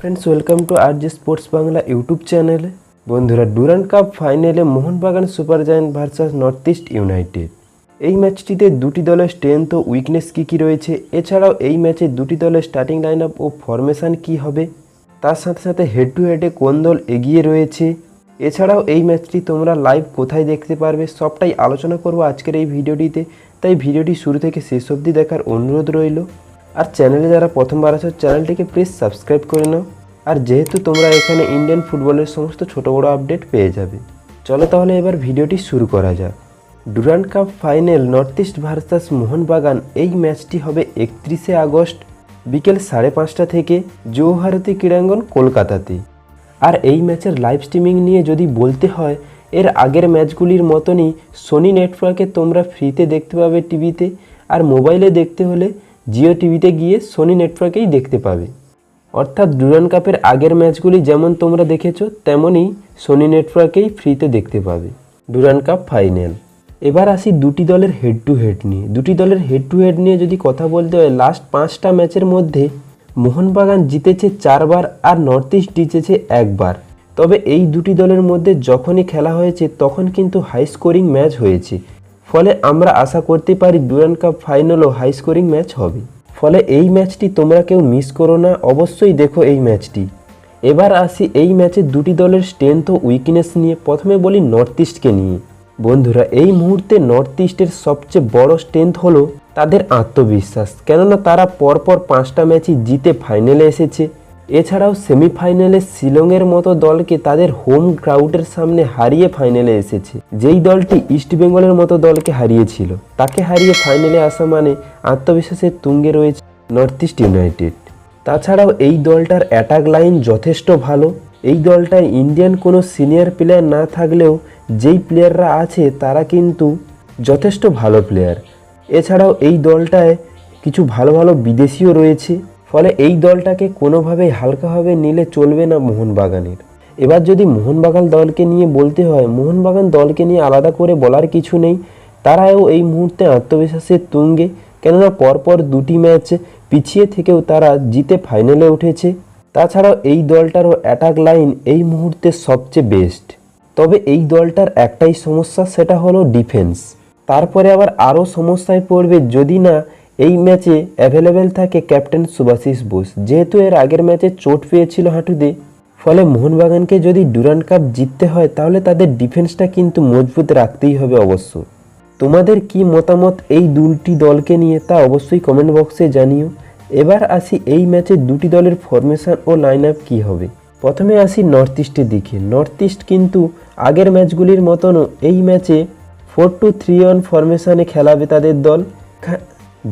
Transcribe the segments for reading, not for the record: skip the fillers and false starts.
Friends welcome to RJ sports Bangla YouTube channel. बंधुरा Durand cup फाइनले Mohun Bagan super giant versus north east united এই ম্যাচটিতে দুটি দলের স্ট্রেংথ ও উইকনেস কী রয়েছে, এছাড়াও এই ম্যাচে দুটি দলের স্টার্টিং লাইন আপ ও ফরমেশন কী হবে, তার সাথে সাথে হেড টু হেডে কোন দল এগিয়ে রয়েছে, এছাড়াও এই ম্যাচটি তোমরা লাইভ কোথায় দেখতে পারবে সবটাই আলোচনা করব আজকের এই ভিডিওটিতে। তাই ভিডিওটি শুরু থেকে শেষ অবধি দেখার অনুরোধ রইল। আর চ্যানেলে যারা প্রথমবার আছো চ্যানেলটিকে প্লিজ সাবস্ক্রাইব করে নাও। আর যেহেতু তোমরা এখানে ইন্ডিয়ান ফুটবলের সমস্ত ছোট বড় আপডেট পেয়ে যাবে, চলো তাহলে এবার ভিডিওটি শুরু করা যাক। Durand cup final north east versus Mohun Bagan এই ম্যাচটি হবে 31শে আগস্ট বিকেল 5:30 থেকে জওহরলাল ক্রীড়াঙ্গন কলকাতাতে। আর এই ম্যাচের লাইভ স্ট্রিমিং নিয়ে যদি বলতে হয়, এর আগের ম্যাচগুলির মতনই সোনি নেটওয়ার্কে তোমরা ফ্রিতে দেখতে পাবে টিভিতে, আর মোবাইলে দেখতে হলে জিও টিভিতে গিয়ে সোনি নেটওয়ার্কেই দেখতে পাবে। অর্থাৎ ডুরান্ড কাপের আগের ম্যাচগুলি যেমন তোমরা দেখেছো তেমনই সোনি নেটওয়ার্কেই ফ্রিতে দেখতে পাবে ডুরান্ড কাপ ফাইনাল। এবার আসি দুটি দলের হেড টু হেড নিয়ে। দুটি দলের হেড টু হেড নিয়ে যদি কথা বলতে হয়, লাস্ট 5টা ম্যাচের মধ্যে মোহনবাগান জিতেছে 4 বার আর নর্থ ইস্ট জিতেছে 1 বার। তবে এই দুটি দলের মধ্যে যখনই খেলা হয়েছে তখন কিন্তু হাই স্কোরিং ম্যাচ হয়েছে, ফলে আমরা আশা করতে পারি ডুরান্ড কাপ ফাইনালও হাই স্কোরিং ম্যাচ হবে। ফলে এই ম্যাচটি তোমরা কেউ মিস করো না, অবশ্যই দেখো এই ম্যাচটি। এবার আসি এই ম্যাচে দুটি দলের স্ট্রেংথ ও উইকনেস নিয়ে। প্রথমে বলি নর্থ ইস্টকে নিয়ে। বন্ধুরা, এই মুহূর্তে নর্থ ইস্টের সবচেয়ে বড় স্ট্রেংথ হলো তাদের আত্মবিশ্বাস, কেননা তারা পরপর 5টা ম্যাচই জিতে ফাইনালে এসেছে। এছাড়াও সেমিফাইনালে শিলংয়ের মতো দলকে তাদের হোম ক্রাউডের সামনে হারিয়ে ফাইনালে এসেছে। যেই দলটি ইস্টবেঙ্গলের মতো দলকে হারিয়েছিল, তাকে হারিয়ে ফাইনালে আসা মানে আত্মবিশ্বাসের তুঙ্গে রয়েছে নর্থ ইস্ট ইউনাইটেড। তাছাড়াও এই দলটার অ্যাটাক লাইন যথেষ্ট ভালো। এই দলটায় ইন্ডিয়ান কোনো সিনিয়র প্লেয়ার না থাকলেও যেই প্লেয়াররা আছে তারা কিন্তু যথেষ্ট ভালো প্লেয়ার। এছাড়াও এই দলটায় কিছু ভালো ভালো বিদেশিও রয়েছে, ফলে এই দলটাকে কোনোভাবেই হালকাভাবে নিলে চলবে না মোহনবাগানের। এবার যদি মোহনবাগান দলকে নিয়ে বলতে হয়, মোহনবাগান দলকে নিয়ে আলাদা করে বলার কিছু নেই। তারাও এই মুহূর্তে আত্মবিশ্বাসের তুঙ্গে, কেননা পরপর 2টি ম্যাচ পিছিয়ে থেকেও তারা জিতে ফাইনালে উঠেছে। তাছাড়াও এই দলটারও অ্যাটাক লাইন এই মুহূর্তে সবচেয়ে বেস্ট। তবে এই দলটার একটাই সমস্যা, সেটা হলো ডিফেন্স। তারপরে আবার আরও সমস্যায় পড়বে যদি না এই ম্যাচে অ্যাভেলেবেল থাকে ক্যাপ্টেন সুভাশিস বোস, যেহেতু এর আগের ম্যাচে চোট পেয়েছিল হাঁটুতে। ফলে মোহনবাগানকে যদি ডুরান্ড কাপ জিততে হয় তাহলে তাদের ডিফেন্সটা কিন্তু মজবুত রাখতেই হবে অবশ্য। তোমাদের কি মতামত এই দুটি দলকে নিয়ে তা অবশ্যই কমেন্ট বক্সে জানিও। এবার আসি এই ম্যাচে দুটি দলের ফরমেশন ও লাইন আপ কী হবে। প্রথমে আসি নর্থ ইস্টের দিকে। নর্থ ইস্ট কিন্তু আগের ম্যাচগুলির মতনও এই ম্যাচে 4-2-3-1 ফরমেশনে খেলাবে তাদের দল,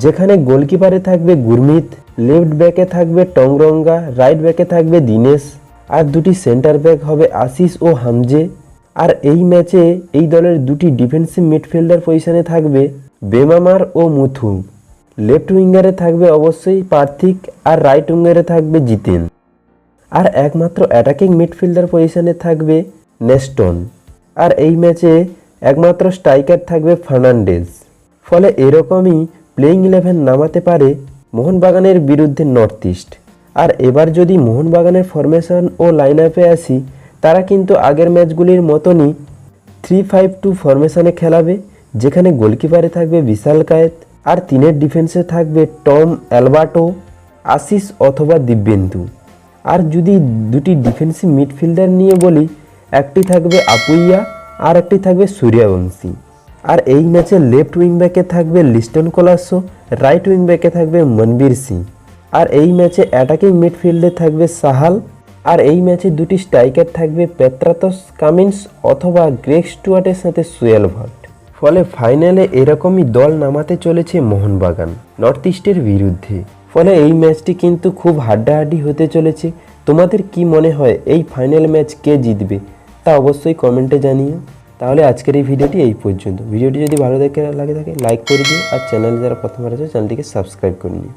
যেখানে গোলকিপারে থাকবে গুরমিত, লেফট ব্যাকে থাকবে টংরঙ্গা, রাইট ব্যাকে থাকবে দীনেশ, আর দুটি সেন্টার ব্যাক হবে আশিস ও হামজে। আর এই ম্যাচে এই দলের দুটি ডিফেন্সিভ মিডফিল্ডার পজিশনে থাকবে বেমামার ও মুথু। লেফট উইঙ্গারে থাকবে অবশ্যই পার্থিক, আর রাইট উইঙ্গারে থাকবে জিতেন। আর একমাত্র অ্যাটাকিং মিডফিল্ডার পজিশনে থাকবে নেস্টন। আর এই ম্যাচে একমাত্র স্ট্রাইকার থাকবে ফার্নান্ডেজ। ফলে এরকমই প্লেইং 11 নামাতে পারে মোহনবাগানের বিরুদ্ধে নর্থ ইস্ট। আর এবার যদি মোহনবাগানের ফরমেশন ও লাইন আপে আসি, তারা কিন্তু আগের ম্যাচগুলির মতনই 3-5-2 ফরমেশনে খেলাবে, যেখানে গোলকিপারে থাকবে বিশাল কায়েত, আর 3-এর ডিফেন্সে থাকবে টম অ্যালবার্টো, আশিস অথবা দিব্যেন্দু। আর যদি দুটি ডিফেন্সিভ মিডফিল্ডার নিয়ে বলি, একটি থাকবে আপুইয়া আর একটি থাকবে সূর্যবংশী। আর এই ম্যাচে লেফট উইং ব্যাকে থাকবে লিস্টন কোলাসো, রাইট উইং ব্যাকে থাকবে মনবীর সিং। আর এই ম্যাচে অ্যাটাকিং মিডফিল্ডে থাকবে সাহাল। আর এই ম্যাচে দুটি স্ট্রাইকার থাকবে পেত্রাতস কামিন্স অথবা গ্রেগ স্টুয়ার্টের সাথে সুয়েল ভাট। ফলে ফাইনালে এরকমই দল নামাতে চলেছে মোহনবাগান নর্থ ইস্টের বিরুদ্ধে। ফলে এই ম্যাচটি কিন্তু খুব হাড্ডাহাড্ডি হতে চলেছে। তোমাদের কি মনে হয় এই ফাইনাল ম্যাচ কে জিতবে তা অবশ্যই কমেন্টে জানিও। তাহলে আজকের এই ভিডিওটি এই পর্যন্ত। ভিডিওটি যদি ভালো লাগে থাকে লাইক করে দিও, আর চ্যানেলে যারা প্রথমবার আছে চ্যানেলটিকে সাবস্ক্রাইব করে নিও।